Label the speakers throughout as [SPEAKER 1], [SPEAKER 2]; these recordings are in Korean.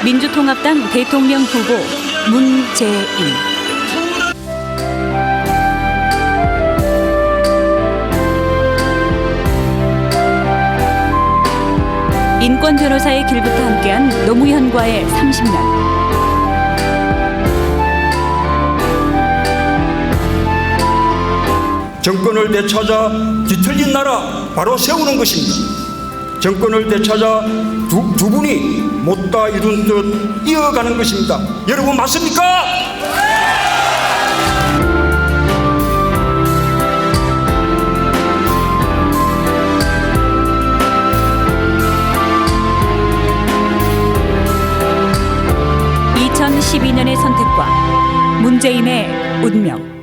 [SPEAKER 1] 민주통합당 대통령 후보 문재인. 인권 변호사의 길부터 함께한 노무현과의 30년.
[SPEAKER 2] 정권을 되찾아 뒤틀린 나라 바로 세우는 것입니다. 정권을 되찾아 두 분이 못다 이룬 듯 이어가는 것입니다. 여러분 맞습니까?
[SPEAKER 1] (2012년의) 선택과 문재인의 운명.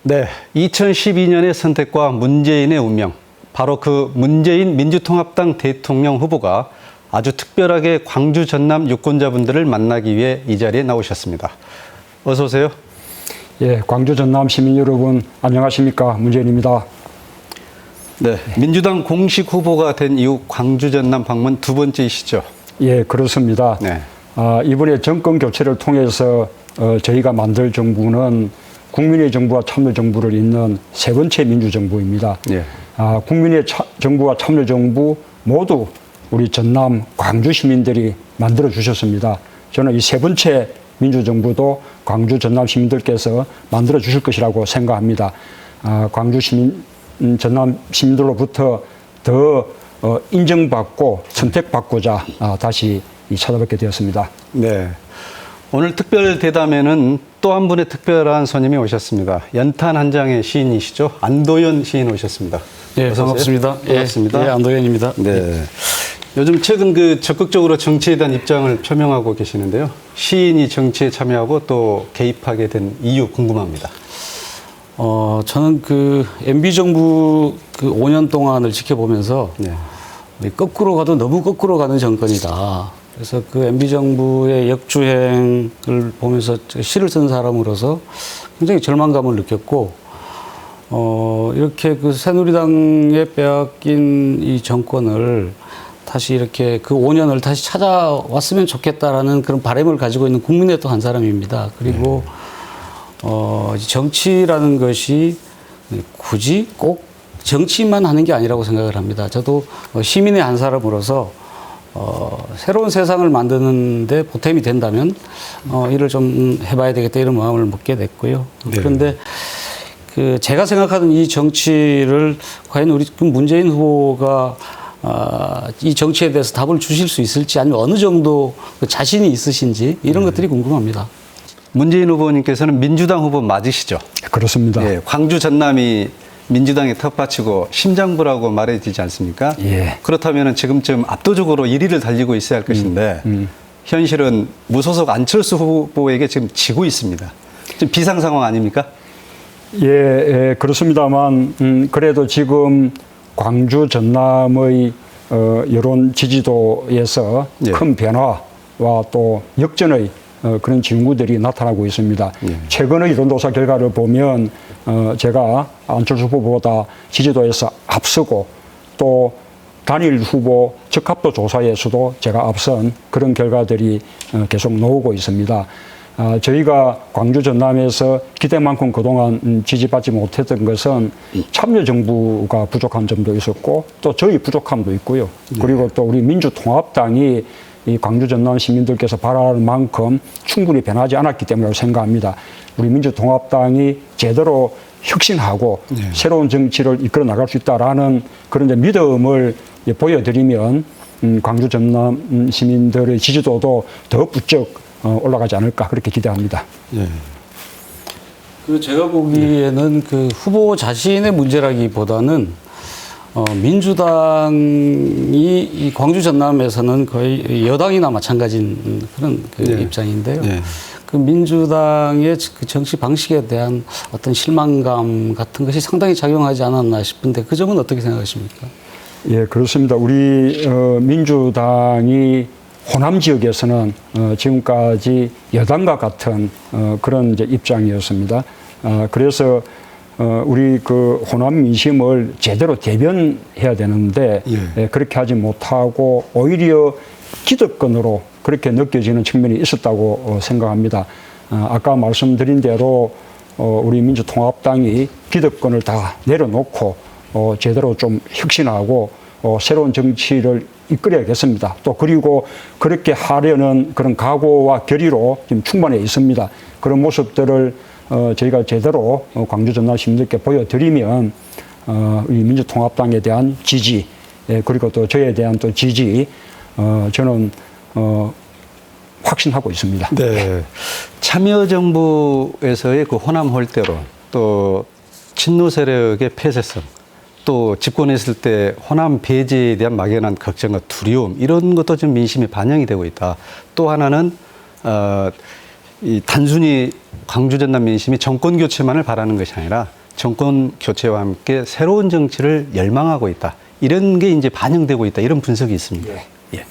[SPEAKER 3] 네, 2012년의 선택과 문재인의 운명. 바로 그 문재인 민주통합당 대통령 후보가 아주 특별하게 광주 전남 유권자분들을 만나기 위해 이 자리에 나오셨습니다. 어서 오세요.
[SPEAKER 4] 예, 광주 전남 시민 여러분 안녕하십니까? 문재인입니다.
[SPEAKER 3] 네, 민주당 공식 후보가 된 이후 광주 전남 방문 두 번째이시죠?
[SPEAKER 4] 예, 그렇습니다.
[SPEAKER 3] 네.
[SPEAKER 4] 이번에 정권 교체를 통해서 저희가 만들 정부는 국민의 정부와 참여정부를 잇는 세 번째 민주정부입니다.
[SPEAKER 3] 예.
[SPEAKER 4] 국민의 정부와 참여정부 모두 우리 전남 광주 시민들이 만들어 주셨습니다. 저는 이 세 번째 민주정부도 광주 전남 시민들께서 만들어 주실 것이라고 생각합니다. 광주 시민, 전남 시민들로부터 더 인정받고 선택받고자 다시 찾아뵙게 되었습니다.
[SPEAKER 3] 네. 오늘 특별 대담에는 또 한 분의 특별한 손님이 오셨습니다. 연탄 한 장의 시인이시죠? 안도현 시인 오셨습니다.
[SPEAKER 5] 네, 반갑습니다.
[SPEAKER 3] 반갑습니다.
[SPEAKER 5] 예, 안도현입니다.
[SPEAKER 3] 네. 요즘 최근 적극적으로 정치에 대한 입장을 표명하고 계시는데요. 시인이 정치에 참여하고 또 개입하게 된 이유 궁금합니다.
[SPEAKER 5] 저는 MB 정부 5년 동안을 지켜보면서
[SPEAKER 3] 네.
[SPEAKER 5] 거꾸로 가도 너무 거꾸로 가는 정권이다. 그래서 MB 정부의 역주행을 보면서 시를 쓴 사람으로서 굉장히 절망감을 느꼈고, 이렇게 새누리당에 빼앗긴 이 정권을 다시 이렇게 5년을 다시 찾아왔으면 좋겠다라는 그런 바람을 가지고 있는 국민의 또 한 사람입니다. 그리고, 정치라는 것이 굳이 꼭 정치만 하는 게 아니라고 생각을 합니다. 저도 시민의 한 사람으로서 새로운 세상을 만드는데 보탬이 된다면 일을 좀 해봐야 되겠다 이런 마음을 먹게 됐고요. 네. 그런데 제가 생각하는 이 정치를 과연 우리 문재인 후보가 이 정치에 대해서 답을 주실 수 있을지 아니면 어느 정도 자신이 있으신지 이런 것들이 궁금합니다.
[SPEAKER 3] 문재인 후보님께서는 민주당 후보 맞으시죠?
[SPEAKER 4] 그렇습니다.
[SPEAKER 3] 예, 광주 전남이 민주당의 텃밭이고 심장부라고 말해지지 않습니까?
[SPEAKER 4] 예.
[SPEAKER 3] 그렇다면 지금쯤 압도적으로 1위를 달리고 있어야 할 것인데 현실은 무소속 안철수 후보에게 지금 지고 있습니다. 지금 비상 상황 아닙니까?
[SPEAKER 4] 예, 그렇습니다만 그래도 지금 광주 전남의 여론 지지도에서
[SPEAKER 3] 예.
[SPEAKER 4] 큰 변화와 또 역전의 그런 징후들이 나타나고 있습니다.
[SPEAKER 3] 예.
[SPEAKER 4] 최근의 여론조사 결과를 보면 제가 안철수 후보보다 지지도에서 앞서고 또 단일 후보 적합도 조사에서도 제가 앞선 그런 결과들이 계속 나오고 있습니다. 저희가 광주 전남에서 기대만큼 그동안 지지받지 못했던 것은 참여정부가 부족한 점도 있었고 또 저희 부족함도 있고요. 그리고 또 우리 민주통합당이 이 광주 전남 시민들께서 바라는 만큼 충분히 변하지 않았기 때문이라고 생각합니다. 우리 민주통합당이 제대로 혁신하고 새로운 정치를 이끌어 나갈 수 있다라는 그런 믿음을 보여드리면 광주 전남 시민들의 지지도도 더 부쩍 올라가지 않을까 그렇게 기대합니다.
[SPEAKER 3] 예.
[SPEAKER 5] 제가 보기에는 후보 자신의 문제라기보다는 민주당이 이 광주 전남에서는 거의 여당이나 마찬가지인 그런 입장인데요.
[SPEAKER 3] 네.
[SPEAKER 5] 민주당의 정치 방식에 대한 어떤 실망감 같은 것이 상당히 작용하지 않았나 싶은데 그 점은 어떻게 생각하십니까?
[SPEAKER 4] 예, 그렇습니다. 우리 민주당이 호남 지역에서는 지금까지 여당과 같은 그런 이제 입장이었습니다. 그래서 우리 그 호남 민심을 제대로 대변해야 되는데 그렇게 하지 못하고 오히려 기득권으로 그렇게 느껴지는 측면이 있었다고 생각합니다. 아까 말씀드린 대로 우리 민주통합당이 기득권을 다 내려놓고 제대로 좀 혁신하고 새로운 정치를 이끌어야겠습니다. 또 그리고 그렇게 하려는 그런 각오와 결의로 지금 충분해 있습니다. 그런 모습들을 저희가 제대로 광주 전남 시민들께 보여드리면 우리 민주통합당에 대한 지지 그리고 또 저에 대한 또 지지 저는 확신하고 있습니다.
[SPEAKER 3] 네. 참여정부에서의 그 호남 홀대론, 또 친노 세력의 폐쇄성, 또 집권에 있을 때 호남 배제에 대한 막연한 걱정과 두려움, 이런 것도 좀 민심에 반영이 되고 있다. 또 하나는 이 단순히 광주 전남 민심이 정권 교체만을 바라는 것이 아니라 정권 교체와 함께 새로운 정치를 열망하고 있다. 이런 게 이제 반영되고 있다. 이런 분석이 있습니다. 예.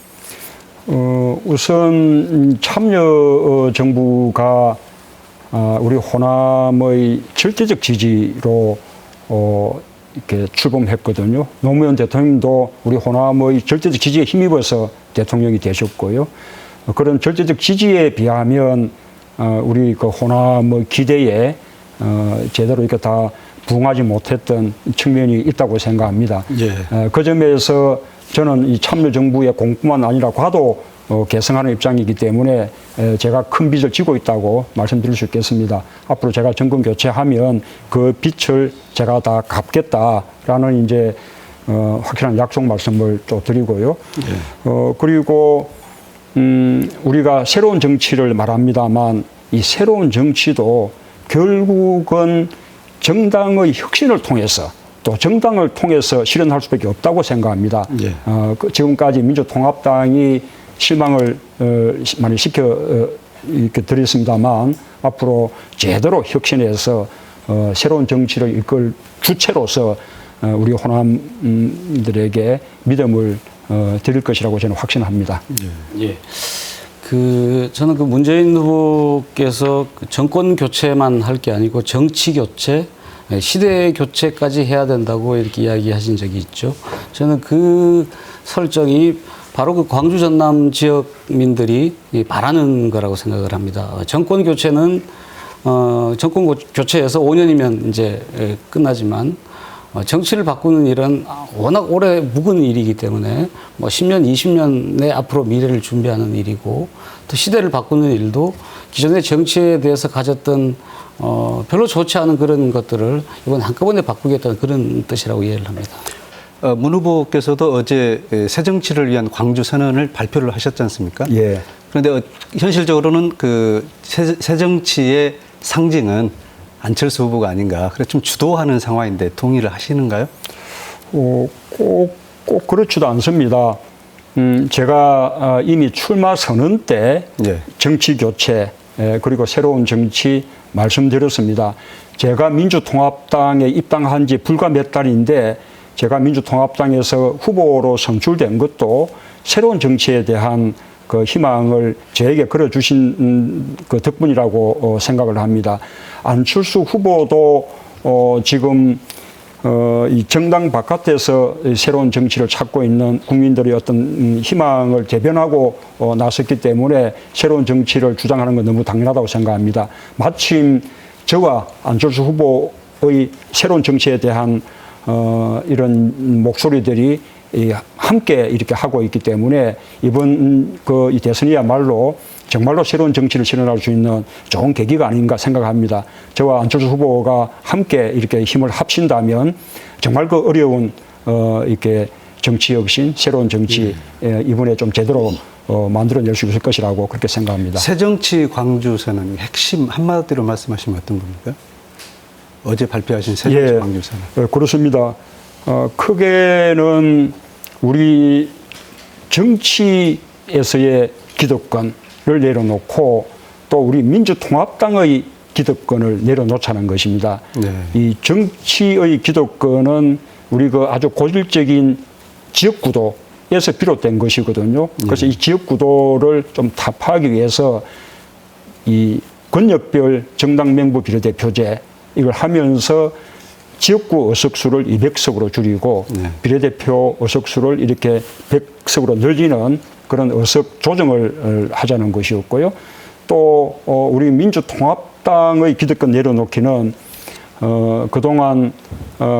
[SPEAKER 4] 우선 참여 정부가 우리 호남의 절대적 지지로 이렇게 출범했거든요. 노무현 대통령도 우리 호남의 절대적 지지에 힘입어서 대통령이 되셨고요. 그런 절대적 지지에 비하면 우리 그 호남의 기대에 제대로 이렇게 다 부응하지 못했던 측면이 있다고 생각합니다. 그 점에서 저는 이 참여정부의 공뿐만 아니라 과도 개성하는 입장이기 때문에 제가 큰 빚을 지고 있다고 말씀드릴 수 있겠습니다. 앞으로 제가 정권 교체하면 그 빚을 제가 다 갚겠다라는 이제 확실한 약속 말씀을 또 드리고요. 그리고 우리가 새로운 정치를 말합니다만 이 새로운 정치도 결국은 정당의 혁신을 통해서 또 정당을 통해서 실현할 수밖에 없다고 생각합니다. 지금까지 민주통합당이 실망을 많이 이렇게 드렸습니다만 앞으로 제대로 혁신해서 새로운 정치를 이끌 주체로서 우리 호남들에게 믿음을 드릴 것이라고 저는 확신합니다.
[SPEAKER 5] 저는 그 문재인 후보께서 정권 교체만 할 게 아니고 정치 교체, 시대 교체까지 해야 된다고 이렇게 이야기하신 적이 있죠. 저는 그 설정이 바로 그 광주 전남 지역민들이 바라는 거라고 생각을 합니다. 정권 교체는 정권 교체에서 5년이면 이제 끝나지만 정치를 바꾸는 일은 워낙 오래 묵은 일이기 때문에 뭐 10년, 20년 내 앞으로 미래를 준비하는 일이고 또 시대를 바꾸는 일도 기존의 정치에 대해서 가졌던 별로 좋지 않은 그런 것들을 이번 한꺼번에 바꾸겠다는 그런 뜻이라고 이해를 합니다.
[SPEAKER 3] 문 후보께서도 어제 새 정치를 위한 광주 선언을 발표를 하셨지 않습니까? 그런데 현실적으로는 그 새 정치의 상징은 안철수 후보가 아닌가. 그래서 좀 주도하는 상황인데 동의를 하시는가요?
[SPEAKER 4] 꼭 그렇지도 않습니다. 제가 이미 출마 선언 때 정치 교체 그리고 새로운 정치 말씀드렸습니다. 제가 민주통합당에 입당한 지 불과 몇 달인데 제가 민주통합당에서 후보로 선출된 것도 새로운 정치에 대한 그 희망을 저에게 걸어주신 그 덕분이라고 생각을 합니다. 안철수 후보도 지금 이 정당 바깥에서 새로운 정치를 찾고 있는 국민들의 어떤 희망을 대변하고 나섰기 때문에 새로운 정치를 주장하는 건 너무 당연하다고 생각합니다. 마침 저와 안철수 후보의 새로운 정치에 대한 이런 목소리들이 함께 이렇게 하고 있기 때문에 이번 이 대선이야말로 정말로 새로운 정치를 실현할 수 있는 좋은 계기가 아닌가 생각합니다. 저와 안철수 후보가 함께 이렇게 힘을 합친다면 정말 그 어려운 이렇게 정치 혁신, 새로운 정치 이번에 좀 제대로 만들어낼 수 있을 것이라고 그렇게 생각합니다.
[SPEAKER 3] 새정치 광주선언 핵심 한마디로 말씀하시면 어떤 겁니까? 어제 발표하신 새정치 광주선언.
[SPEAKER 4] 그렇습니다. 크게는 우리 정치에서의 기득권을 내려놓고 또 우리 민주통합당의 기득권을 내려놓자는 것입니다. 이 정치의 기득권은 우리 그 아주 고질적인 지역구도에서 비롯된 것이거든요. 그래서 이 지역구도를 좀 타파하기 위해서 이 권역별 정당 명부 비례대표제 이걸 하면서 지역구 의석수를 200석으로 줄이고 비례대표 의석수를 이렇게 100석으로 늘리는 그런 의석 조정을 하자는 것이었고요. 또 우리 민주통합당의 기득권 내려놓기는 그동안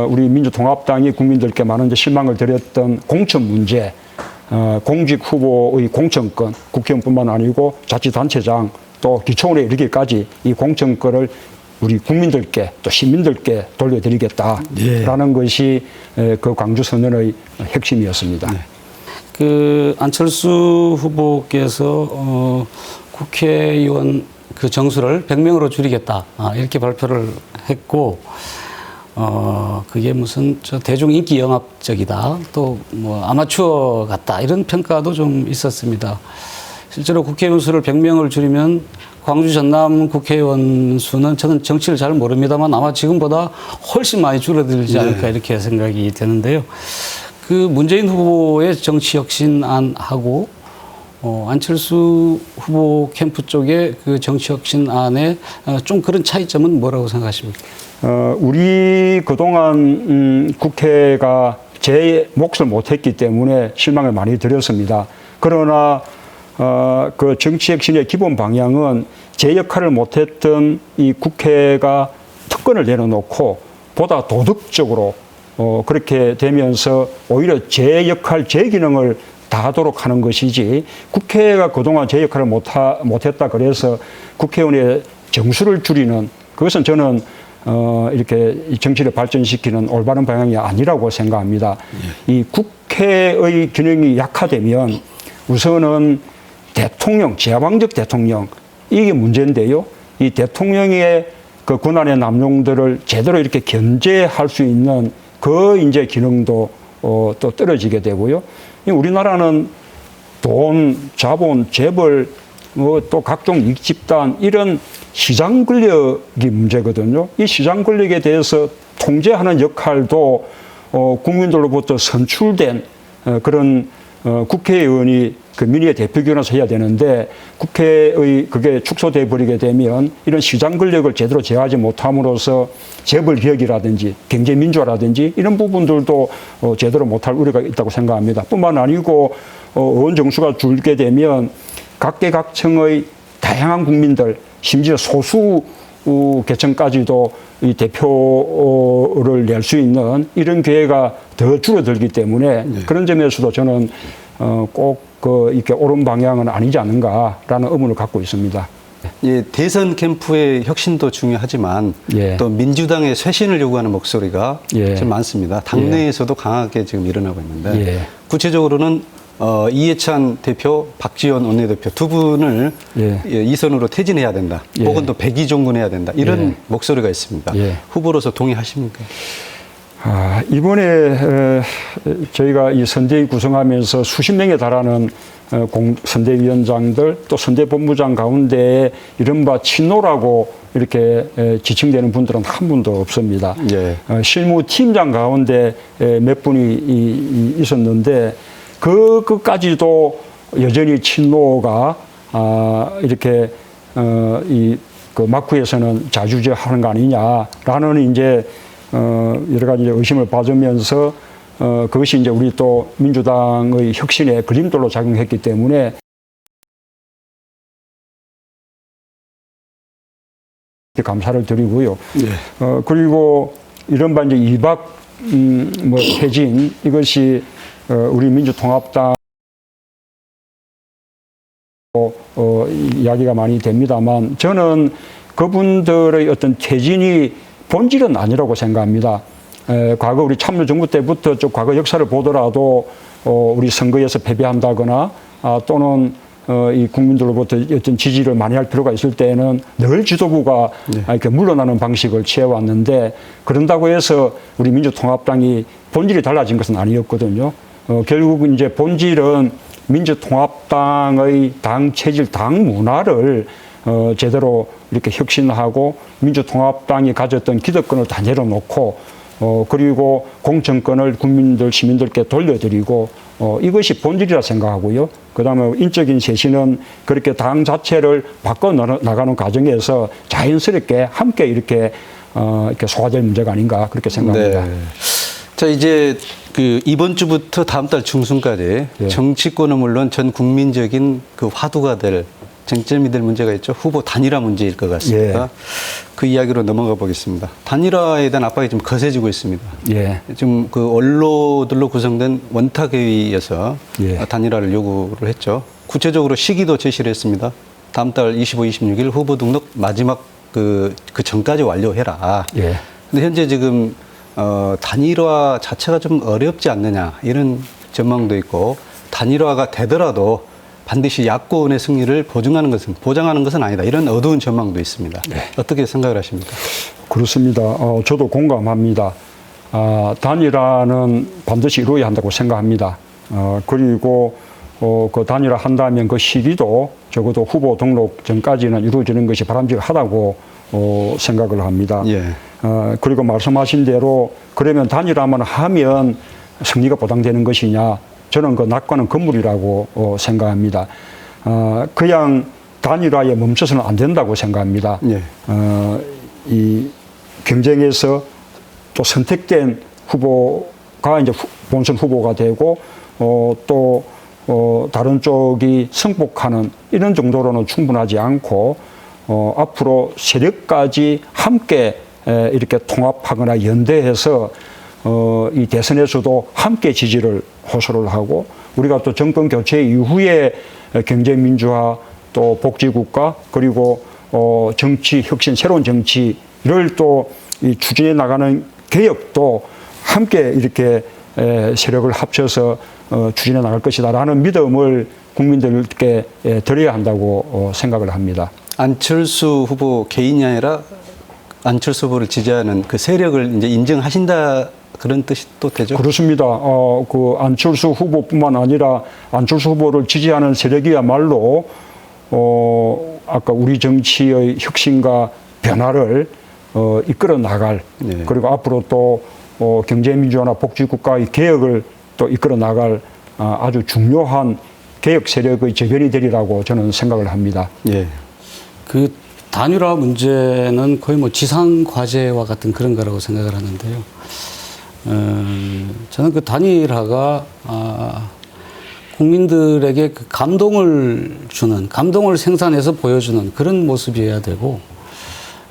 [SPEAKER 4] 우리 민주통합당이 국민들께 많은 실망을 드렸던 공천 문제, 공직 후보의 공천권, 국회의원뿐만 아니고 자치단체장 또 기초원에 이르기까지 이 공천권을 우리 국민들께 또 시민들께 돌려드리겠다라는 것이 그 광주 선언의 핵심이었습니다.
[SPEAKER 5] 그 안철수 후보께서 국회의원 그 정수를 100명으로 줄이겠다 이렇게 발표를 했고 그게 무슨 대중 인기 영합적이다 또 뭐 아마추어 같다 이런 평가도 좀 있었습니다. 실제로 국회의원 수를 100명을 줄이면 광주 전남 국회의원 수는 저는 정치를 잘 모릅니다만 아마 지금보다 훨씬 많이 줄어들지 않을까 이렇게 생각이 되는데요. 그 문재인 후보의 정치혁신안하고 안철수 후보 캠프 쪽의 그 정치혁신안에 좀 그런 차이점은 뭐라고 생각하십니까?
[SPEAKER 4] 우리 그동안 국회가 제 몫을 못했기 때문에 실망을 많이 드렸습니다. 그러나 그 정치혁신의 기본 방향은 제 역할을 못했던 이 국회가 특권을 내려놓고 보다 도덕적으로 그렇게 되면서 오히려 제 역할, 제 기능을 다하도록 하는 것이지 국회가 그동안 제 역할을 못했다 그래서 국회의원의 정수를 줄이는 그것은 저는 이렇게 정치를 발전시키는 올바른 방향이 아니라고 생각합니다. 이 국회의 기능이 약화되면 우선은 대통령, 제왕적 대통령 이게 문제인데요. 이 대통령의 그 권한의 남용들을 제대로 이렇게 견제할 수 있는 그 이제 기능도 또 떨어지게 되고요. 우리나라는 돈, 자본, 재벌, 또 각종 이익 집단 이런 시장 권력이 문제거든요. 이 시장 권력에 대해서 통제하는 역할도 국민들로부터 선출된 그런 국회의원이 그 민의의 대표기관에서 해야 되는데 국회의 그게 축소돼 버리게 되면 이런 시장 권력을 제대로 제어하지 못함으로써 재벌 개혁이라든지 경제 민주화라든지 이런 부분들도 제대로 못할 우려가 있다고 생각합니다. 뿐만 아니고 의원 정수가 줄게 되면 각계각층의 다양한 국민들 심지어 소수 계층까지도 이 대표를 낼 수 있는 이런 기회가 더 줄어들기 때문에 그런 점에서도 저는 꼭 이렇게 옳은 방향은 아니지 않는가라는 의문을 갖고 있습니다.
[SPEAKER 3] 예, 대선 캠프의 혁신도 중요하지만 또 민주당의 쇄신을 요구하는 목소리가 좀 많습니다. 당내에서도 강하게 지금 일어나고 있는데 구체적으로는 이해찬 대표, 박지원 원내대표 두 분을 이선으로 퇴진해야 된다. 혹은 또 백의종군해야 된다. 이런 목소리가 있습니다. 후보로서 동의하십니까?
[SPEAKER 4] 이번에 저희가 이 선대위 구성하면서 수십 명에 달하는 선대위원장들 또 선대본부장 가운데 이른바 친노라고 이렇게 지칭되는 분들은 한 분도 없습니다. 실무팀장 가운데 몇 분이 있었는데 그까지도 여전히 친노가 이렇게 그 막후에서는 자주저하는 거 아니냐라는 이제 여러 가지 의심을 받으면서 그것이 이제 우리 또 민주당의 혁신의 걸림돌로 작용했기 때문에 감사를 드리고요. 그리고 이른바 이제 이박 퇴진 이것이 우리 민주통합당 이야기가 많이 됩니다만 저는 그분들의 어떤 퇴진이 본질은 아니라고 생각합니다. 과거 우리 참여정부 때부터 좀 과거 역사를 보더라도 우리 선거에서 패배한다거나 또는 이 국민들로부터 어떤 지지를 많이 할 필요가 있을 때에는 늘 지도부가 이렇게 물러나는 방식을 취해왔는데 그런다고 해서 우리 민주통합당이 본질이 달라진 것은 아니었거든요. 결국 이제 본질은 민주통합당의 당 체질, 당 문화를 제대로 이렇게 혁신하고 민주통합당이 가졌던 기득권을 다 내려놓고 그리고 공천권을 국민들, 시민들께 돌려드리고 이것이 본질이라 생각하고요. 그다음에 인적인 쇄신은 그렇게 당 자체를 바꿔 나가는 과정에서 자연스럽게 함께 이렇게 이렇게 소화될 문제가 아닌가 그렇게 생각합니다.
[SPEAKER 3] 네. 자, 이제 그 이번 주부터 다음 달 중순까지
[SPEAKER 4] 예.
[SPEAKER 3] 정치권은 물론 전 국민적인 그 화두가 될 쟁점이 될 문제가 있죠. 후보 단일화 문제일 것 같습니다.
[SPEAKER 4] 예.
[SPEAKER 3] 그 이야기로 넘어가 보겠습니다. 단일화에 대한 압박이 좀 거세지고 있습니다.
[SPEAKER 4] 예.
[SPEAKER 3] 지금 그 언론들로 구성된 원탁회의에서
[SPEAKER 4] 예.
[SPEAKER 3] 단일화를 요구를 했죠. 구체적으로 시기도 제시를 했습니다. 다음 달 25, 26일 후보 등록 마지막 그 전까지 완료해라.
[SPEAKER 4] 예.
[SPEAKER 3] 근데 현재 지금 단일화 자체가 좀 어렵지 않느냐 이런 전망도 있고 단일화가 되더라도 반드시 야권의 승리를 보장하는 것은 아니다. 이런 어두운 전망도 있습니다.
[SPEAKER 4] 네.
[SPEAKER 3] 어떻게 생각을 하십니까?
[SPEAKER 4] 그렇습니다. 저도 공감합니다. 단일화는 반드시 이루어야 한다고 생각합니다. 그리고 그 단일화 한다면 그 시기도 적어도 후보 등록 전까지는 이루어지는 것이 바람직하다고 생각을 합니다.
[SPEAKER 3] 예.
[SPEAKER 4] 그리고 말씀하신 대로 그러면 단일화만 하면 승리가 보장되는 것이냐? 저는 그 낙관은 건물이라고 생각합니다. 그냥 단일화에 멈춰서는 안 된다고 생각합니다.
[SPEAKER 3] 예.
[SPEAKER 4] 이 경쟁에서 또 선택된 후보가 이제 본선 후보가 되고 또 다른 쪽이 승복하는 이런 정도로는 충분하지 않고 앞으로 세력까지 함께 이렇게 통합하거나 연대해서 이 대선에서도 함께 지지를 호소를 하고 우리가 또 정권 교체 이후에 경제민주화 또 복지국가 그리고 정치 혁신 새로운 정치를 또 추진해 나가는 개혁도 함께 이렇게 세력을 합쳐서 추진해 나갈 것이다라는 믿음을 국민들께 드려야 한다고 생각을 합니다.
[SPEAKER 3] 안철수 후보 개인이 아니라 안철수 후보를 지지하는 그 세력을 이제 인정하신다 그런 뜻이 또 되죠?
[SPEAKER 4] 그렇습니다. 그 안철수 후보뿐만 아니라 안철수 후보를 지지하는 세력이야말로 아까 우리 정치의 혁신과 변화를 이끌어 나갈
[SPEAKER 3] 네.
[SPEAKER 4] 그리고 앞으로 또 경제민주화나 복지국가의 개혁을 또 이끌어 나갈 아주 중요한 개혁 세력의 저변이 되리라고 저는 생각을 합니다.
[SPEAKER 3] 예.
[SPEAKER 5] 그 단일화 문제는 거의 뭐 지상 과제와 같은 그런 거라고 생각을 하는데요. 저는 그 단일화가 국민들에게 그 감동을 생산해서 보여주는 그런 모습이어야 되고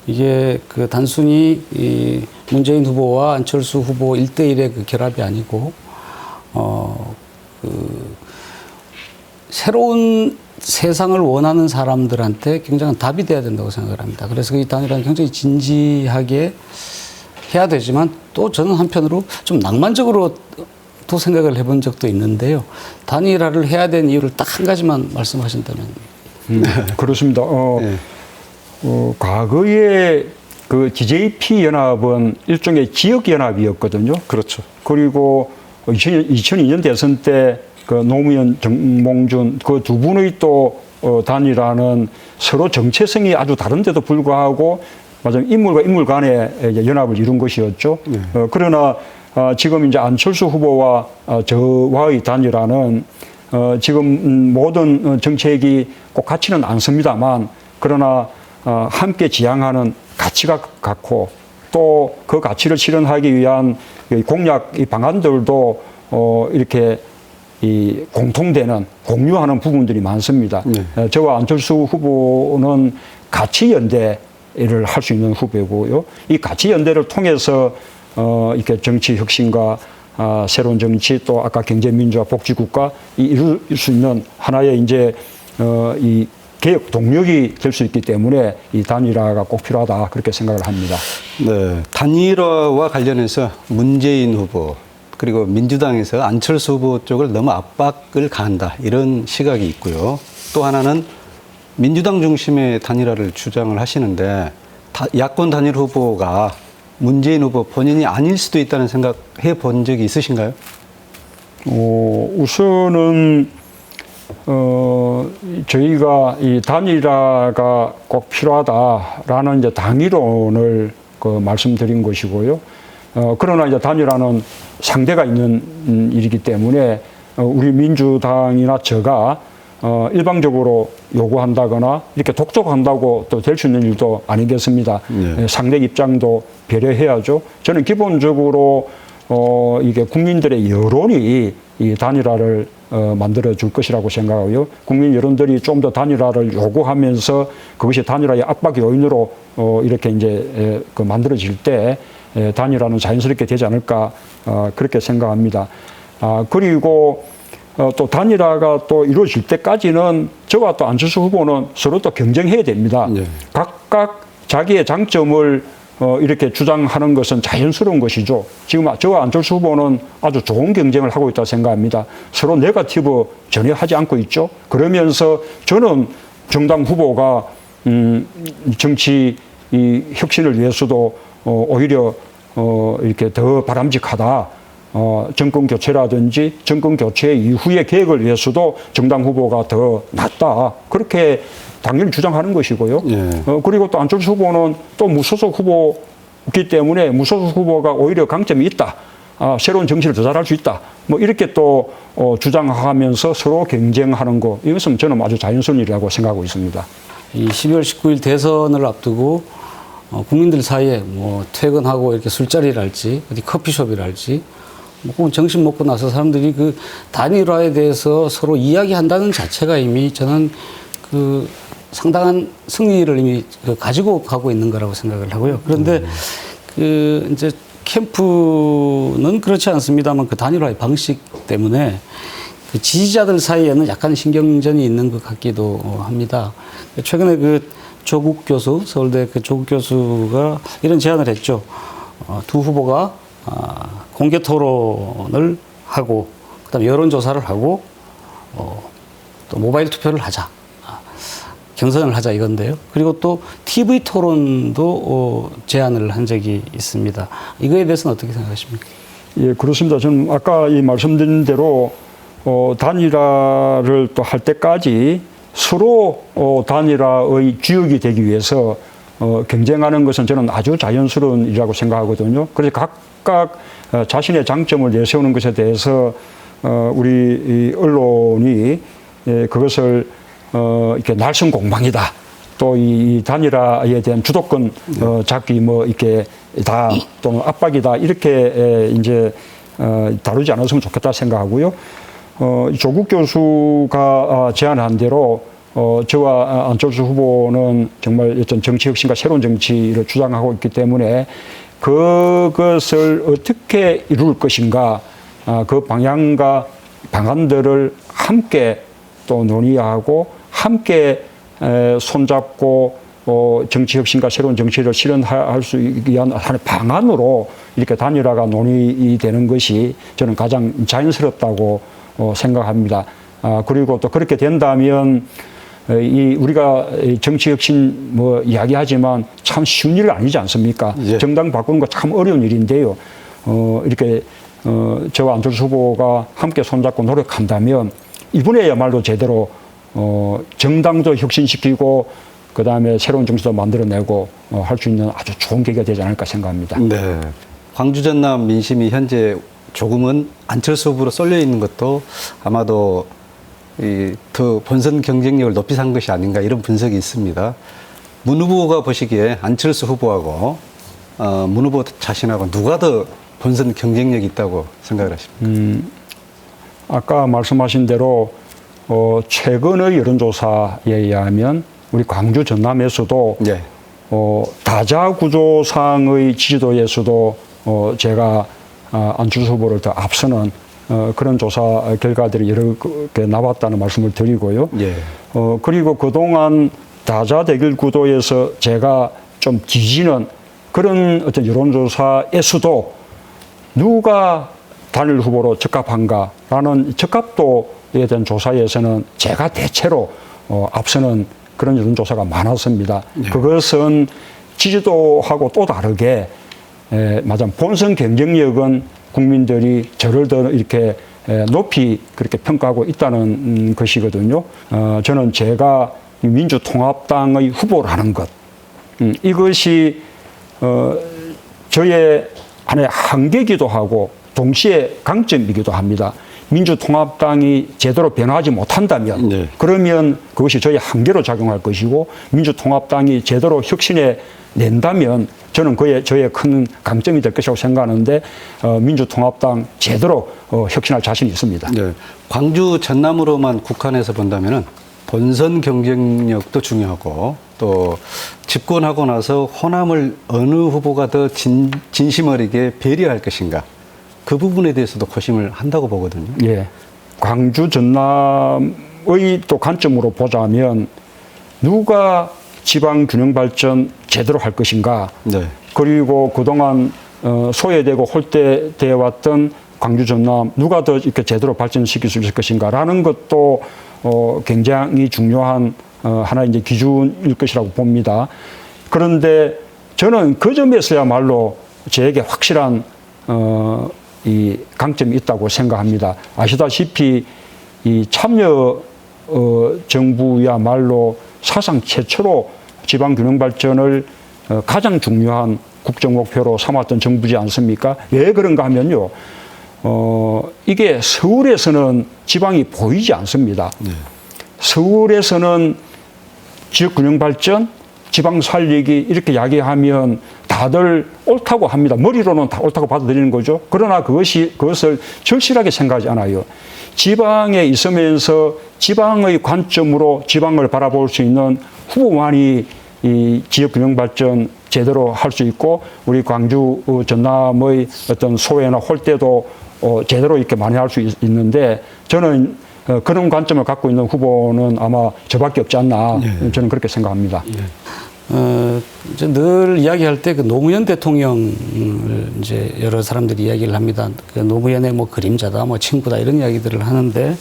[SPEAKER 5] 이게 그 단순히 이 문재인 후보와 안철수 후보 1대1의 그 결합이 아니고 그 새로운 세상을 원하는 사람들한테 굉장한 답이 돼야 된다고 생각을 합니다. 그래서 이 단일화는 굉장히 진지하게 해야 되지만 또 저는 한편으로 좀 낭만적으로 또 생각을 해본 적도 있는데요. 단일화를 해야 되는 이유를 딱 한 가지만 말씀하신다면.
[SPEAKER 4] 그렇습니다. 과거에 그 DJP 연합은 일종의 지역 연합이었거든요.
[SPEAKER 3] 그렇죠.
[SPEAKER 4] 그리고 2002년 대선 때 그 노무현, 정몽준 그 두 분의 또 단일화는 서로 정체성이 아주 다른데도 불구하고 맞아 인물과 인물 간의 연합을 이룬 것이었죠.
[SPEAKER 3] 네.
[SPEAKER 4] 그러나 지금 이제 안철수 후보와 저와의 단일화는 지금 모든 정책이 꼭 같지는 않습니다만 그러나 함께 지향하는 가치가 같고 또 그 가치를 실현하기 위한 공약 방안들도 이렇게 공통되는 공유하는 부분들이 많습니다.
[SPEAKER 3] 네.
[SPEAKER 4] 저와 안철수 후보는 가치 연대를 할 수 있는 후보고요. 이 가치 연대를 통해서 이렇게 정치 혁신과 새로운 정치 또 아까 경제 민주화 복지국가 이룰 수 있는 하나의 이제 이 개혁 동력이 될 수 있기 때문에 이 단일화가 꼭 필요하다 그렇게 생각을 합니다.
[SPEAKER 3] 네. 단일화와 관련해서 문재인 후보 그리고 민주당에서 안철수 후보 쪽을 너무 압박을 가한다 이런 시각이 있고요. 또 하나는 민주당 중심의 단일화를 주장을 하시는데 야권 단일 후보가 문재인 후보 본인이 아닐 수도 있다는 생각해 본 적이 있으신가요?
[SPEAKER 4] 우선은 저희가 이 단일화가 꼭 필요하다라는 이제 당위론을 말씀드린 것이고요. 그러나 이제 단일화는 상대가 있는 일이기 때문에 우리 민주당이나 제가 일방적으로 요구한다거나 이렇게 독촉한다고 또 될 수 있는 일도 아니겠습니다. 상대 입장도 배려해야죠. 저는 기본적으로 이게 국민들의 여론이 이 단일화를 만들어 줄 것이라고 생각하고요. 국민 여론들이 좀 더 단일화를 요구하면서 그것이 단일화의 압박 요인으로 이렇게 이제 그 만들어질 때 단일화는 자연스럽게 되지 않을까 그렇게 생각합니다. 그리고 또 단일화가 또 이루어질 때까지는 저와 또 안철수 후보는 서로 또 경쟁해야 됩니다. 각각 자기의 장점을 이렇게 주장하는 것은 자연스러운 것이죠. 지금 저와 안철수 후보는 아주 좋은 경쟁을 하고 있다고 생각합니다. 서로 네거티브 전혀 하지 않고 있죠. 그러면서 저는 정당 후보가 정치 이 혁신을 위해서도 오히려 이렇게 더 바람직하다. 정권 교체라든지 정권 교체 이후의 계획을 위해서도 정당 후보가 더 낫다. 그렇게 당연히 주장하는 것이고요. 그리고 또 안철수 후보는 또 무소속 후보이기 때문에 무소속 후보가 오히려 강점이 있다. 새로운 정치를 더 잘할 수 있다. 뭐 이렇게 또 주장하면서 서로 경쟁하는 것. 이것은 저는 아주 자연스러운 일이라고 생각하고 있습니다.
[SPEAKER 5] 이 12월 19일 대선을 앞두고 국민들 사이에 뭐 퇴근하고 이렇게 술자리랄지 어디 커피숍이랄지 뭐 점심 먹고 나서 사람들이 그 단일화에 대해서 서로 이야기한다는 자체가 이미 저는 그 상당한 승리를 이미 가지고 가고 있는 거라고 생각을 하고요. 그런데 그 이제 캠프는 그렇지 않습니다만 그 단일화의 방식 때문에 그 지지자들 사이에는 약간 신경전이 있는 것 같기도 합니다. 최근에 그 조국 교수, 서울대 그 조국 교수가 이런 제안을 했죠. 두 후보가 공개 토론을 하고, 그다음에 여론조사를 하고, 또 모바일 투표를 하자. 경선을 하자 이건데요. 그리고 또 TV 토론도 제안을 한 적이 있습니다. 이거에 대해서는 어떻게 생각하십니까?
[SPEAKER 4] 예, 그렇습니다. 저는 아까 이 말씀드린 대로 단일화를 또 할 때까지 서로 단일화의 주역이 되기 위해서 경쟁하는 것은 저는 아주 자연스러운 일이라고 생각하거든요. 그래서 각각 자신의 장점을 내세우는 것에 대해서 우리 언론이 그것을 이렇게 날선 공방이다. 또 이 단일화에 대한 주도권 잡기 뭐 이렇게 다 또는 압박이다. 이렇게 이제 다루지 않았으면 좋겠다 생각하고요. 조국 교수가 제안한 대로 저와 안철수 후보는 정말 어떤 정치 혁신과 새로운 정치를 주장하고 있기 때문에 그것을 어떻게 이룰 것인가 그 방향과 방안들을 함께 또 논의하고 함께 손잡고 정치 혁신과 새로운 정치를 실현할 수 위한 하나의 방안으로 이렇게 단일화가 논의되는 것이 저는 가장 자연스럽다고 생각합니다. 그리고 또 그렇게 된다면 우리가 정치 혁신 뭐 이야기하지만 참 쉬운 일은 아니지 않습니까?
[SPEAKER 3] 예.
[SPEAKER 4] 정당 바꾸는 거 참 어려운 일인데요. 이렇게 저와 안철수 후보가 함께 손잡고 노력한다면 이번에야말로 제대로 정당도 혁신시키고 그다음에 새로운 정치도 만들어내고 할 수 있는 아주 좋은 계기가 되지 않을까 생각합니다.
[SPEAKER 3] 네. 광주 전남 민심이 현재 조금은 안철수 후보로 쏠려 있는 것도 아마도 더 본선 경쟁력을 높이 산 것이 아닌가 이런 분석이 있습니다. 문 후보가 보시기에 안철수 후보하고 문 후보 자신하고 누가 더 본선 경쟁력이 있다고 생각을 하십니까?
[SPEAKER 4] 아까 말씀하신 대로 최근의 여론조사에 의하면 우리 광주 전남에서도
[SPEAKER 3] 네.
[SPEAKER 4] 다자 구조상의 지지도에서도 제가 안철수 후보를 더 앞서는 그런 조사 결과들이 여러 개 나왔다는 말씀을 드리고요.
[SPEAKER 3] 예.
[SPEAKER 4] 그리고 그동안 다자 대결 구도에서 제가 좀 뒤지는 그런 어떤 여론조사에서도 누가 단일 후보로 적합한가라는 적합도에 대한 조사에서는 제가 대체로 앞서는 그런 여론조사가 많았습니다.
[SPEAKER 3] 예.
[SPEAKER 4] 그것은 지지도하고 또 다르게 맞아 본선 경쟁력은 국민들이 저를 더 이렇게 높이 그렇게 평가하고 있다는 것이거든요. 저는 제가 민주통합당의 후보라는 것 이것이 저의 하나의 한계이기도 하고 동시에 강점이기도 합니다. 민주통합당이 제대로 변화하지 못한다면
[SPEAKER 3] 네.
[SPEAKER 4] 그러면 그것이 저희 한계로 작용할 것이고 민주통합당이 제대로 혁신해 낸다면 저는 그게 저의 큰 강점이 될 것이라고 생각하는데 민주통합당 제대로 혁신할 자신이 있습니다.
[SPEAKER 3] 네. 광주 전남으로만 국한해서 본다면은 본선 경쟁력도 중요하고 또 집권하고 나서 호남을 어느 후보가 더 진심 어리게 배려할 것인가 그 부분에 대해서도 고심을 한다고 보거든요.
[SPEAKER 4] 예. 광주 전남의 또 관점으로 보자면 누가 지방 균형 발전 제대로 할 것인가.
[SPEAKER 3] 네.
[SPEAKER 4] 그리고 그동안 소외되고 홀대되어 왔던 광주 전남 누가 더 이렇게 제대로 발전시킬 수 있을 것인가라는 것도 굉장히 중요한 하나의 이제 기준일 것이라고 봅니다. 그런데 저는 그 점에서야말로 저에게 확실한 이 강점이 있다고 생각합니다. 아시다시피 이 참여 정부야말로 사상 최초로 지방 균형 발전을 가장 중요한 국정 목표로 삼았던 정부지 않습니까? 왜 그런가 하면요. 이게 서울에서는 지방이 보이지 않습니다.
[SPEAKER 3] 네.
[SPEAKER 4] 서울에서는 지역 균형 발전, 지방 살리기 이렇게 이야기하면 다들 옳다고 합니다. 머리로는 다 옳다고 받아들이는 거죠. 그러나 그것을 절실하게 생각하지 않아요. 지방에 있으면서 지방의 관점으로 지방을 바라볼 수 있는 후보만이 이 지역 균형 발전 제대로 할 수 있고 우리 광주 전남의 어떤 소외나 홀대도 제대로 이렇게 많이 할 수 있는데 저는 그런 관점을 갖고 있는 후보는 아마 저밖에 없지 않나 저는 그렇게 생각합니다.
[SPEAKER 5] 이제 늘 이야기할 때 그 노무현 대통령을 이제 여러 사람들이 이야기를 합니다. 그 노무현의 뭐 그림자다, 뭐 친구다 이런 이야기들을 하는데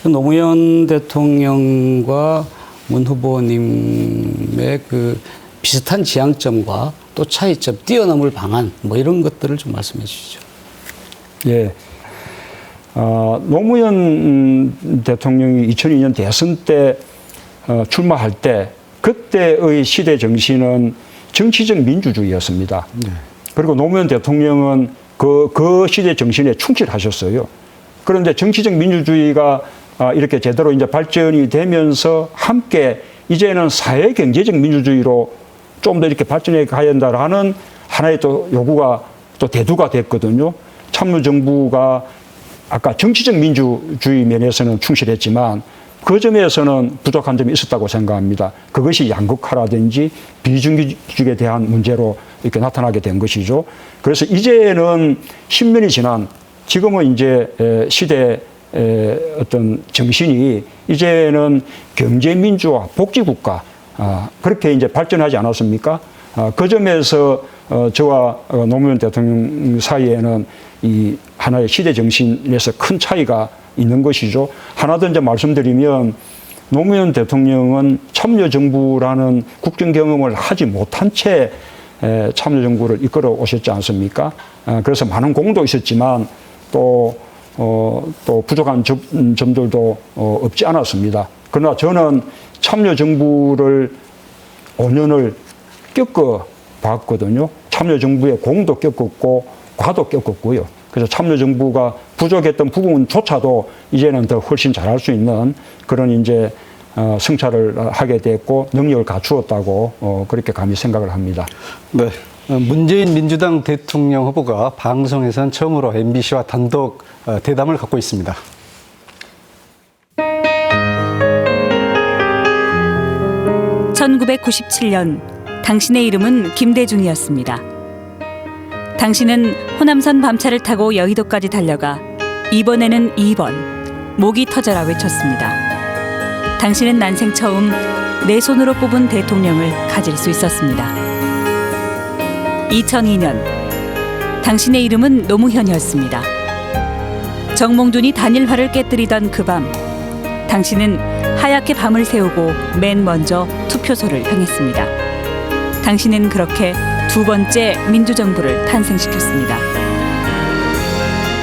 [SPEAKER 5] 그 노무현 대통령과 문 후보님의 그 비슷한 지향점과 또 차이점, 뛰어넘을 방안 뭐 이런 것들을 좀 말씀해 주시죠.
[SPEAKER 4] 예. 노무현 대통령이 2002년 대선 때 출마할 때 그때의 시대 정신은 정치적 민주주의였습니다. 네. 그리고 노무현 대통령은 그 시대 정신에 충실하셨어요. 그런데 정치적 민주주의가 이렇게 제대로 이제 발전이 되면서 함께 이제는 사회 경제적 민주주의로 좀 더 이렇게 발전해 가야 된다라는 하나의 또 요구가 또 대두가 됐거든요. 참여정부가 아까 정치적 민주주의 면에서는 충실했지만 그 점에서는 부족한 점이 있었다고 생각합니다. 그것이 양극화라든지 비정규직에 대한 문제로 이렇게 나타나게 된 것이죠. 그래서 이제는 10년이 지난 지금은 이제 시대의 어떤 정신이 이제는 경제민주화, 복지국가 그렇게 이제 발전하지 않았습니까? 그 점에서 저와 노무현 대통령 사이에는 이 하나의 시대 정신에서 큰 차이가 있는 것이죠. 하나 더 이제 말씀드리면 노무현 대통령은 참여정부라는 국정 경험을 하지 못한 채 참여정부를 이끌어 오셨지 않습니까? 그래서 많은 공도 있었지만 또 부족한 점들도 없지 않았습니다. 그러나 저는 참여정부를 5년을 겪어봤거든요. 참여정부의 공도 겪었고 과도 겪었고요. 그래서 참여정부가 부족했던 부분조차도 이제는 더 훨씬 잘할 수 있는 그런 이제 성찰을 하게 됐고 능력을 갖추었다고 그렇게 감히 생각을 합니다.
[SPEAKER 3] 네. 문재인 민주당 대통령 후보가 방송에선 처음으로 MBC와 단독 대담을 갖고 있습니다.
[SPEAKER 1] (1997년) 당신의 이름은 김대중이었습니다. 당신은 호남선 밤차를 타고 여의도까지 달려가 이번에는 2번 목이 터져라 외쳤습니다. 당신은 난생 처음 내 손으로 뽑은 대통령을 가질 수 있었습니다. 2002년 당신의 이름은 노무현이었습니다. 정몽준이 단일화를 깨뜨리던 그 밤 당신은 하얗게 밤을 새우고 맨 먼저 투표소를 향했습니다. 당신은 그렇게 두 번째 민주정부를 탄생시켰습니다.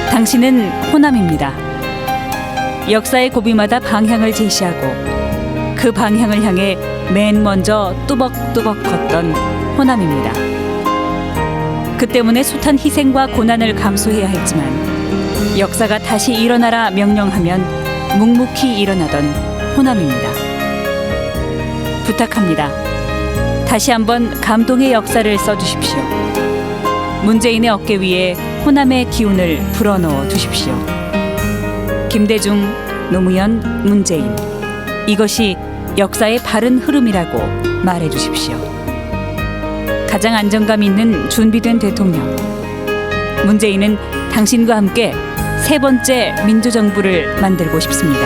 [SPEAKER 1] 당신은 호남입니다. 역사의 고비마다 방향을 제시하고 그 방향을 향해 맨 먼저 뚜벅뚜벅 걷던 호남입니다. 그 때문에 숱한 희생과 고난을 감수해야 했지만 역사가 다시 일어나라 명령하면 묵묵히 일어나던 호남입니다. 부탁합니다. 다시 한번 감동의 역사를 써주십시오. 문재인의 어깨 위에 호남의 기운을 불어넣어 두십시오. 김대중, 노무현, 문재인. 이것이 역사의 바른 흐름이라고 말해 주십시오. 가장 안정감 있는 준비된 대통령. 문재인은 당신과 함께 세 번째 민주정부를 만들고 싶습니다.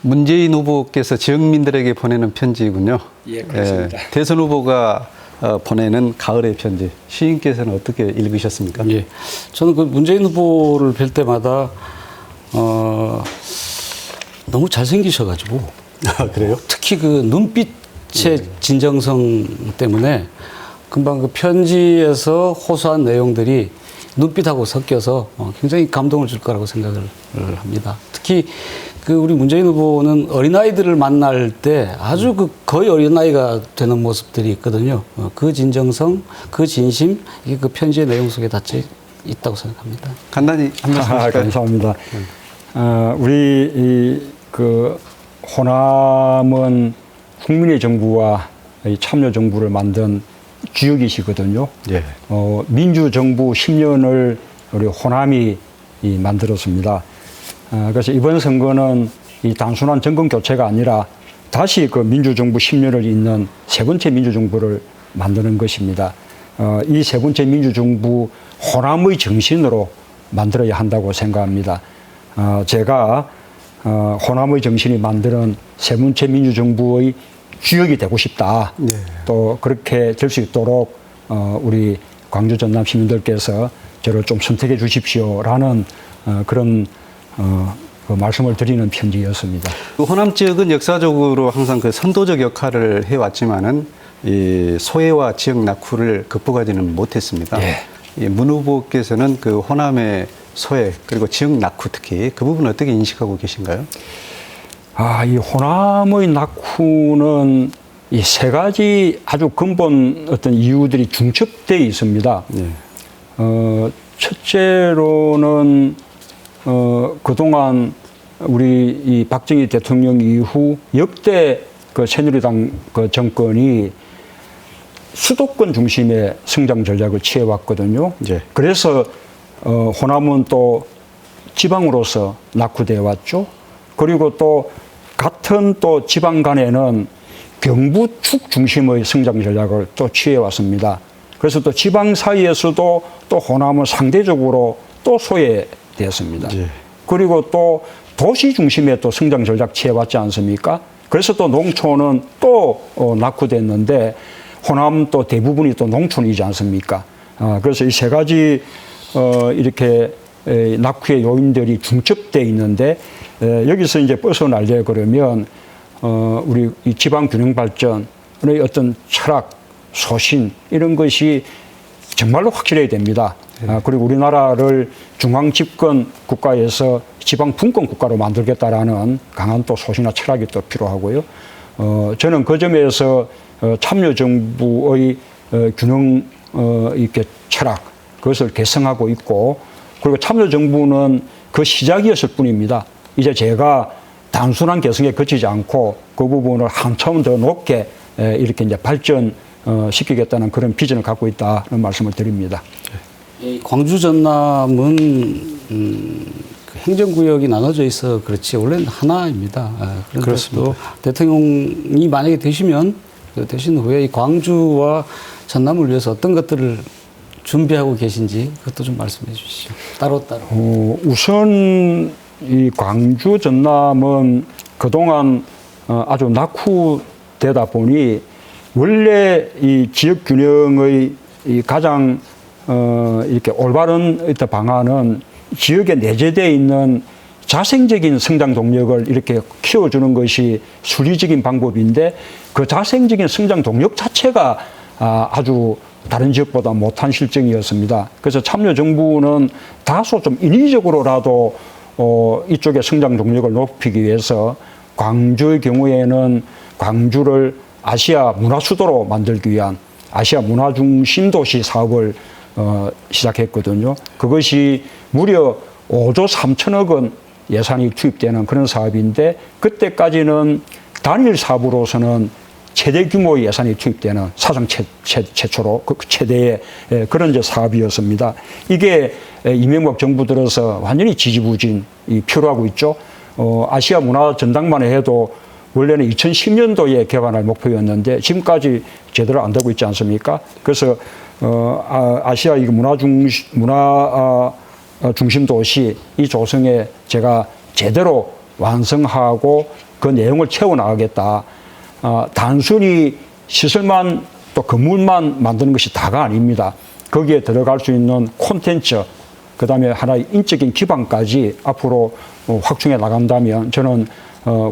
[SPEAKER 3] 문재인 후보께서 지역민들에게 보내는 편지군요.
[SPEAKER 4] 예, 그렇습니다.
[SPEAKER 3] 대선 후보가 보내는 가을의 편지. 시인께서는 어떻게 읽으셨습니까?
[SPEAKER 5] 예. 저는 그 문재인 후보를 뵐 때마다 너무 잘생기셔가지고
[SPEAKER 3] 아, 그래요?
[SPEAKER 5] 특히 그 눈빛의 진정성 때문에 금방 그 편지에서 호소한 내용들이 눈빛하고 섞여서 굉장히 감동을 줄 거라고 생각을 합니다. 특히 그 우리 문재인 후보는 어린아이들을 만날 때 아주 그 거의 어린아이가 되는 모습들이 있거든요. 그 진정성, 그 진심, 이게 그 편지의 내용 속에 닫혀 있다고 생각합니다.
[SPEAKER 3] 간단히 한 말씀 하실까요?
[SPEAKER 4] 감사합니다. 우리 그 호남은 국민의 정부와 이 참여정부를 만든 지역이시거든요.
[SPEAKER 3] 예.
[SPEAKER 4] 민주정부 10년을 우리 호남이 만들었습니다. 그래서 이번 선거는 이 단순한 정권 교체가 아니라 다시 그 민주정부 10년을 잇는 세 번째 민주정부를 만드는 것입니다. 이 세 번째 민주정부 호남의 정신으로 만들어야 한다고 생각합니다. 제가 호남의 정신이 만드는 세 번째 민주정부의 주역이 되고 싶다.
[SPEAKER 3] 네.
[SPEAKER 4] 또 그렇게 될 수 있도록 우리 광주 전남 시민들께서 저를 좀 선택해 주십시오라는 그런 그 말씀을 드리는 편지였습니다.
[SPEAKER 3] 그 호남 지역은 역사적으로 항상 그 선도적 역할을 해왔지만은 이 소외와 지역 낙후를 극복하지는 못했습니다.
[SPEAKER 4] 예.
[SPEAKER 3] 문 후보께서는 그 호남의 소외 그리고 지역 낙후 특히 그 부분 어떻게 인식하고 계신가요?
[SPEAKER 4] 이 호남의 낙후는 이 세 가지 아주 근본 어떤 이유들이 중첩되어 있습니다.
[SPEAKER 3] 네.
[SPEAKER 4] 첫째로는 그동안 우리 이 박정희 대통령 이후 역대 그 새누리당 그 정권이 수도권 중심의 성장 전략을 취해왔거든요.
[SPEAKER 3] 예.
[SPEAKER 4] 그래서 호남은 또 지방으로서 낙후되어 왔죠. 그리고 또 같은 또 지방 간에는 경부축 중심의 성장 전략을 또 취해왔습니다. 그래서 또 지방 사이에서도 또 호남은 상대적으로 또 소외되었습니다.
[SPEAKER 3] 예.
[SPEAKER 4] 그리고 또 도시 중심의 또 성장 전략 취해왔지 않습니까? 그래서 또 농촌은 또 낙후됐는데 호남 또 대부분이 또 농촌이지 않습니까? 그래서 이 세 가지 이렇게 낙후의 요인들이 중첩되어 있는데 여기서 이제 벗어나려 그러면 우리 이 지방 균형 발전의 어떤 철학, 소신 이런 것이 정말로 확실해야 됩니다. 그리고 우리나라를 중앙 집권 국가에서 지방 분권 국가로 만들겠다라는 강한 또 소신과 철학이 또 필요하고요. 저는 그 점에서 참여정부의 균형 이렇게 철학 그것을 개성하고 있고 그리고 참여정부는 그 시작이었을 뿐입니다. 이제 제가 단순한 개성에 그치지 않고 그 부분을 한참 더 높게 이렇게 이제 발전 시키겠다는 그런 비전을 갖고 있다는 말씀을 드립니다.
[SPEAKER 5] 광주 전남은 그 행정구역이 나눠져 있어 그렇지 원래는 하나입니다. 그런데
[SPEAKER 3] 그렇습니다.
[SPEAKER 5] 또 대통령이 만약에 되시면 되신 후에 이 광주와 전남을 위해서 어떤 것들을 준비하고 계신지 그것도 좀 말씀해 주시죠. 따로따로.
[SPEAKER 4] 우선 이 광주 전남은 그동안 아주 낙후되다 보니 원래 이 지역 균형의 이 가장 이렇게 올바른 방안은 지역에 내재되어 있는 자생적인 성장 동력을 이렇게 키워주는 것이 순리적인 방법인데 그 자생적인 성장 동력 자체가 아주 다른 지역보다 못한 실정이었습니다. 그래서 참여정부는 다소 좀 인위적으로라도 이쪽의 성장 동력을 높이기 위해서 광주의 경우에는 광주를 아시아 문화 수도로 만들기 위한 아시아 문화중심도시 사업을 시작했거든요. 그것이 무려 5조 3천억 원 예산이 투입되는 그런 사업인데 그때까지는 단일 사업으로서는 최대 규모의 예산이 투입되는 사상 최초로 그 최대의 그런 이제 사업이었습니다. 이게 이명박 정부 들어서 완전히 지지부진이 표류하고 있죠. 아시아 문화 전당만 해도 원래는 2010년도에 개관할 목표였는데 지금까지 제대로 안 되고 있지 않습니까? 그래서 아시아 문화 중심 도시 이 조성에 제가 제대로 완성하고 그 내용을 채워 나가겠다. 단순히 시설만 또 건물만 만드는 것이 다가 아닙니다. 거기에 들어갈 수 있는 콘텐츠, 그 다음에 하나의 인적인 기반까지 앞으로 확충해 나간다면 저는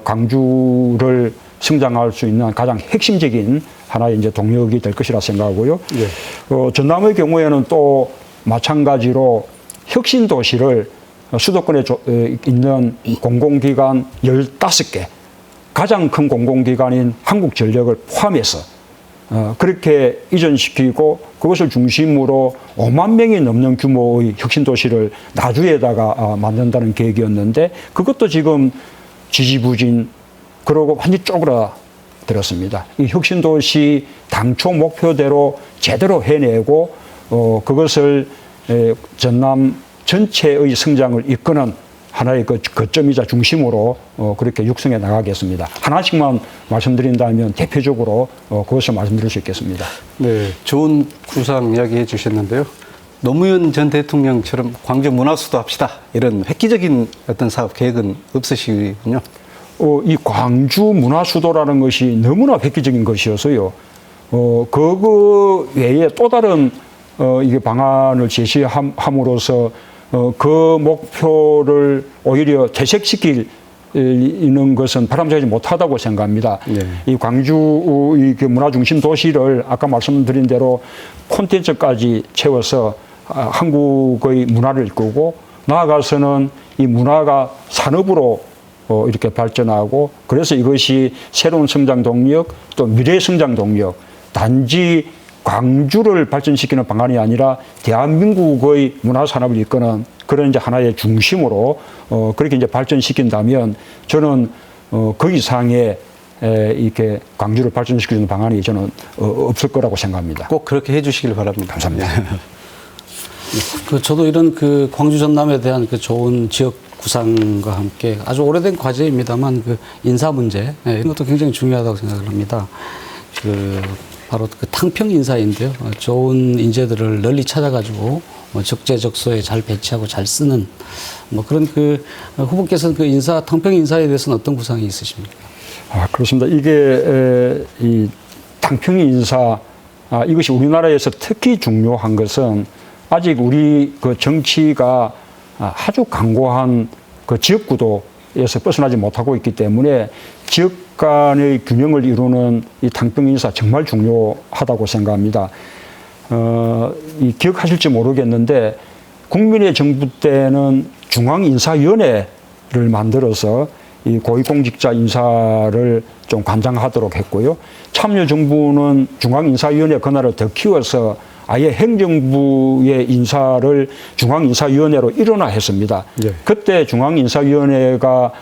[SPEAKER 4] 광주를 성장할 수 있는 가장 핵심적인 하나의 이제 동력이 될 것이라 생각하고요. 예. 전남의 경우에는 또 마찬가지로 혁신 도시를 수도권에 있는 공공기관 15개, 가장 큰 공공기관인 한국전력을 포함해서 그렇게 이전시키고 그것을 중심으로 5만 명이 넘는 규모의 혁신도시를 나주에다가 만든다는 계획이었는데 그것도 지금 지지부진 그러고 완전히 쪼그라들었습니다. 이 혁신도시 당초 목표대로 제대로 해내고 그것을 전남 전체의 성장을 이끄는 하나의 그 거점이자 중심으로 그렇게 육성해 나가겠습니다. 하나씩만 말씀드린다면 대표적으로 그것을 말씀드릴 수 있겠습니다.
[SPEAKER 3] 네, 좋은 구상 이야기해 주셨는데요. 노무현 전 대통령처럼 광주 문화수도 합시다. 이런 획기적인 어떤 사업 계획은 없으시군요.
[SPEAKER 4] 이 광주 문화수도라는 것이 너무나 획기적인 것이어서요. 그거 외에 또 다른 이게 방안을 제시함으로써 그 목표를 오히려 퇴색시키는 것은 바람직하지 못하다고 생각합니다. 네. 이 광주 이 문화중심 도시를 아까 말씀드린 대로 콘텐츠까지 채워서 한국의 문화를 이끌고 나아가서는 이 문화가 산업으로 이렇게 발전하고 그래서 이것이 새로운 성장 동력 또 미래 성장 동력 단지 광주를 발전시키는 방안이 아니라 대한민국의 문화산업을 이끄는 그런 이제 하나의 중심으로 그렇게 이제 발전시킨다면 저는 그 이상의 이렇게 광주를 발전시키는 방안이 저는 없을 거라고 생각합니다.
[SPEAKER 3] 꼭 그렇게 해주시길 바랍니다.
[SPEAKER 4] 감사합니다.
[SPEAKER 5] 저도 이런 그 광주 전남에 대한 그 좋은 지역 구상과 함께 아주 오래된 과제입니다만 그 인사 문제 이런 것도 굉장히 중요하다고 생각을 합니다. 바로 그 탕평 인사인데요. 좋은 인재들을 널리 찾아가지고 적재적소에 잘 배치하고 잘 쓰는 그런 그 후보께서는 그 탕평 인사에 대해서는 어떤 구상이 있으십니까?
[SPEAKER 4] 그렇습니다. 이게 이 탕평 인사 이것이 우리나라에서 특히 중요한 것은 아직 우리 그 정치가 아주 강고한 그 지역 구도에서 벗어나지 못하고 있기 때문에 지역 간의 균형을 이루는 이 탕평 인사 정말 중요하다고 생각합니다. 이 기억하실지 모르겠는데 국민의 정부 때는 중앙인사위원회를 만들어서 이 고위공직자 인사를 좀 관장하도록 했고요. 참여정부는 중앙인사위원회 권한을 더 키워서 아예 행정부의 인사를 중앙인사위원회로 일원화했습니다. 네. 그때 중앙인사위원회가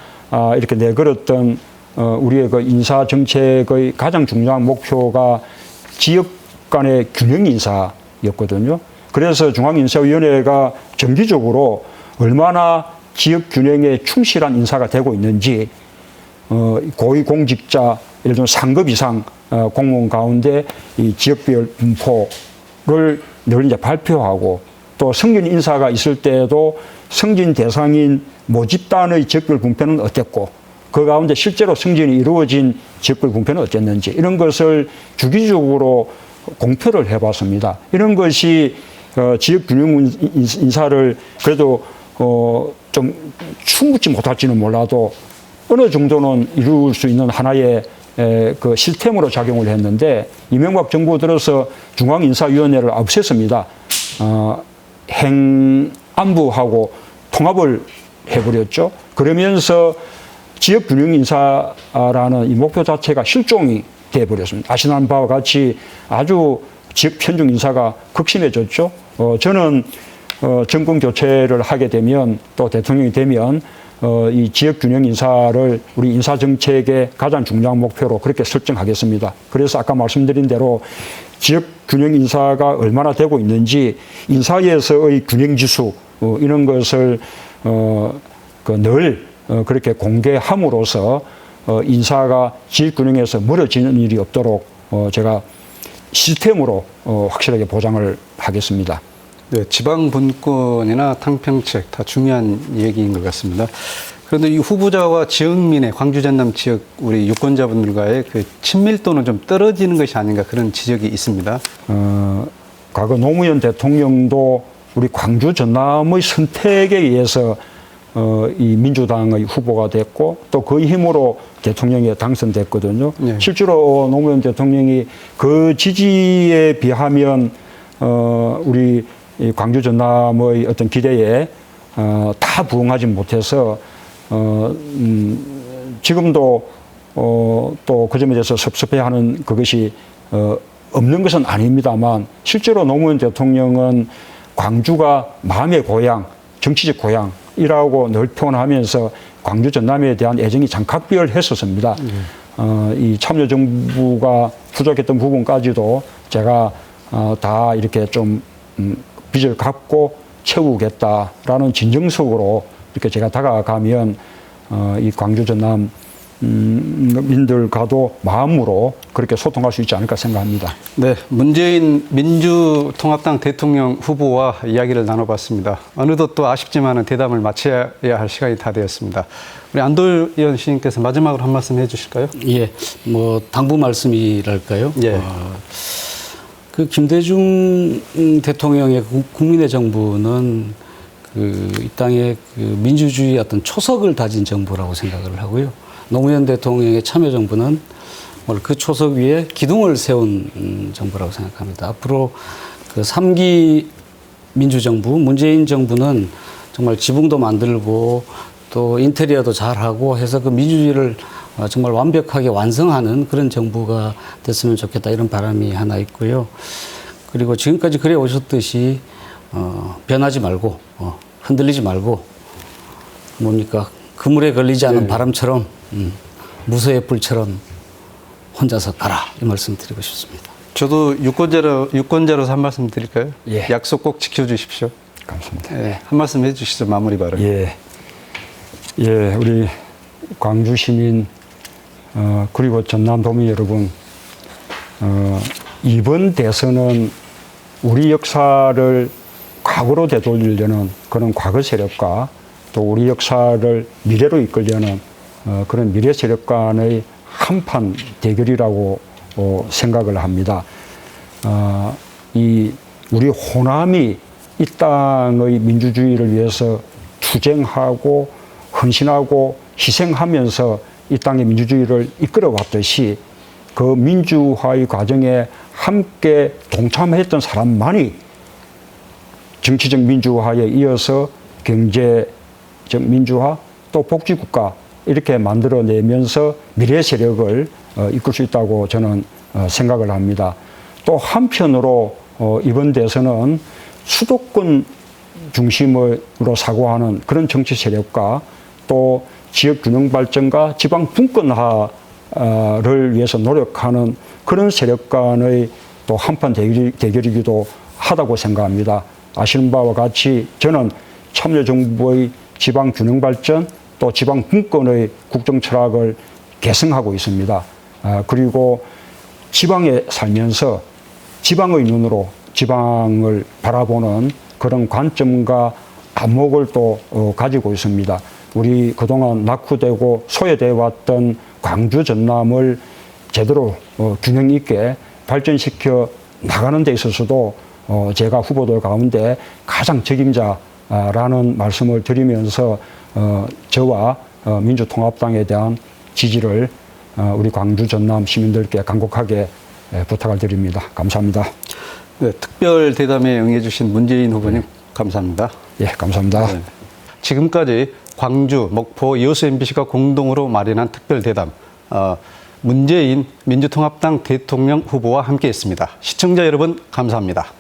[SPEAKER 4] 이렇게 내걸었던 우리의 그 인사 정책의 가장 중요한 목표가 지역 간의 균형 인사였거든요. 그래서 중앙인사위원회가 정기적으로 얼마나 지역 균형에 충실한 인사가 되고 있는지 고위공직자 예를 들면 상급 이상 공무원 가운데 이 지역별 분포를 늘 이제 발표하고 또 승진 인사가 있을 때에도 승진 대상인 모집단의 지역별 분포는 어땠고 그 가운데 실제로 승진이 이루어진 지역별 분포는 어땠는지 이런 것을 주기적으로 공표를 해봤습니다. 이런 것이 지역 균형 인사를 그래도 좀 충분치 못할지는 몰라도 어느 정도는 이룰 수 있는 하나의 그 시스템으로 작용을 했는데 이명박 정부 들어서 중앙인사위원회를 없앴습니다. 행안부하고 통합을 해버렸죠. 그러면서 지역균형인사라는 이 목표 자체가 실종이 되어버렸습니다. 아시는 바와 같이 아주 지역 편중 인사가 극심해졌죠. 저는 정권 교체를 하게 되면 또 대통령이 되면 이 지역 균형 인사를 우리 인사 정책의 가장 중요한 목표로 그렇게 설정하겠습니다. 그래서 아까 말씀드린 대로 지역 균형 인사가 얼마나 되고 있는지 인사에서의 균형 지수 이런 것을 늘 그렇게 공개함으로써 인사가 지역 균형에서 멀어지는 일이 없도록 제가 시스템으로 확실하게 보장을 하겠습니다.
[SPEAKER 3] 네, 지방 분권이나 탕평책 다 중요한 얘기인 것 같습니다. 그런데 이 후보자와 지역민의 광주 전남 지역 우리 유권자분들과의 그 친밀도는 좀 떨어지는 것이 아닌가 그런 지적이 있습니다.
[SPEAKER 4] 과거 노무현 대통령도 우리 광주 전남의 선택에 의해서 이 민주당의 후보가 됐고 또 그 힘으로 대통령에 당선됐거든요.
[SPEAKER 3] 네.
[SPEAKER 4] 실제로 노무현 대통령이 그 지지에 비하면 우리 이 광주 전남의 어떤 기대에 다 부응하지 못해서 지금도 또 그 점에 대해서 섭섭해하는 그것이 없는 것은 아닙니다만 실제로 노무현 대통령은 광주가 마음의 고향, 정치적 고향이라고 늘 표현하면서 광주 전남에 대한 애정이 장각별했었습니다. 이 참여정부가 부족했던 부분까지도 제가 다 이렇게 좀 빚을 갚고 채우겠다라는 진정성으로 이렇게 제가 다가가면 이 광주 전남 민들과도 마음으로 그렇게 소통할 수 있지 않을까 생각합니다.
[SPEAKER 3] 네, 문재인 민주통합당 대통령 후보와 이야기를 나눠봤습니다. 어느덧 또 아쉽지만은 대담을 마쳐야 할 시간이 다 되었습니다. 우리 안도현 시인께서 마지막으로 한 말씀 해주실까요?
[SPEAKER 5] 예, 뭐 당부 말씀이랄까요?
[SPEAKER 3] 예.
[SPEAKER 5] 그 김대중 대통령의 국민의 정부는 이 땅의 그 민주주의 어떤 초석을 다진 정부라고 생각을 하고요. 노무현 대통령의 참여정부는 그 초석 위에 기둥을 세운 정부라고 생각합니다. 앞으로 그 3기 민주정부, 문재인 정부는 정말 지붕도 만들고 또 인테리어도 잘하고 해서 그 민주주의를 정말 완벽하게 완성하는 그런 정부가 됐으면 좋겠다 이런 바람이 하나 있고요. 그리고 지금까지 그래 오셨듯이 변하지 말고 흔들리지 말고 뭡니까 그물에 걸리지 않은 바람처럼 무소의 불처럼 혼자서 가라 이 말씀 드리고 싶습니다.
[SPEAKER 3] 저도 유권자로서 한 말씀 드릴까요?
[SPEAKER 4] 예.
[SPEAKER 3] 약속 꼭 지켜주십시오.
[SPEAKER 4] 감사합니다.
[SPEAKER 3] 네, 한 말씀 해주시죠. 마무리 발언.
[SPEAKER 4] 예, 우리 광주 시민 그리고 전남도민 여러분, 이번 대선은 우리 역사를 과거로 되돌리려는 그런 과거 세력과 또 우리 역사를 미래로 이끌려는 그런 미래 세력 간의 한판 대결이라고 생각을 합니다. 우리 호남이 이 땅의 민주주의를 위해서 투쟁하고 헌신하고 희생하면서 이 땅의 민주주의를 이끌어 왔듯이 그 민주화의 과정에 함께 동참했던 사람만이 정치적 민주화에 이어서 경제적 민주화 또 복지국가 이렇게 만들어내면서 미래 세력을 이끌 수 있다고 저는 생각을 합니다. 또 한편으로 이번 대선은 수도권 중심으로 사고하는 그런 정치 세력과 또 지역 균형 발전과 지방 분권화를 위해서 노력하는 그런 세력 간의 또 한판 대결이기도 하다고 생각합니다. 아시는 바와 같이 저는 참여정부의 지방 균형 발전 또 지방 분권의 국정 철학을 계승하고 있습니다. 그리고 지방에 살면서 지방의 눈으로 지방을 바라보는 그런 관점과 안목을 또 가지고 있습니다. 우리 그동안 낙후되고 소외되어 왔던 광주 전남을 제대로 균형 있게 발전시켜 나가는 데 있어서도 제가 후보들 가운데 가장 책임자라는 말씀을 드리면서 저와 민주통합당에 대한 지지를 우리 광주 전남 시민들께 간곡하게 부탁을 드립니다. 감사합니다.
[SPEAKER 3] 네, 특별 대담에 응해주신 문재인 후보님 감사합니다.
[SPEAKER 4] 예, 감사합니다.
[SPEAKER 3] 네. 지금까지 광주, 목포, 여수 MBC가 공동으로 마련한 특별 대담 문재인 민주통합당 대통령 후보와 함께했습니다. 시청자 여러분 감사합니다.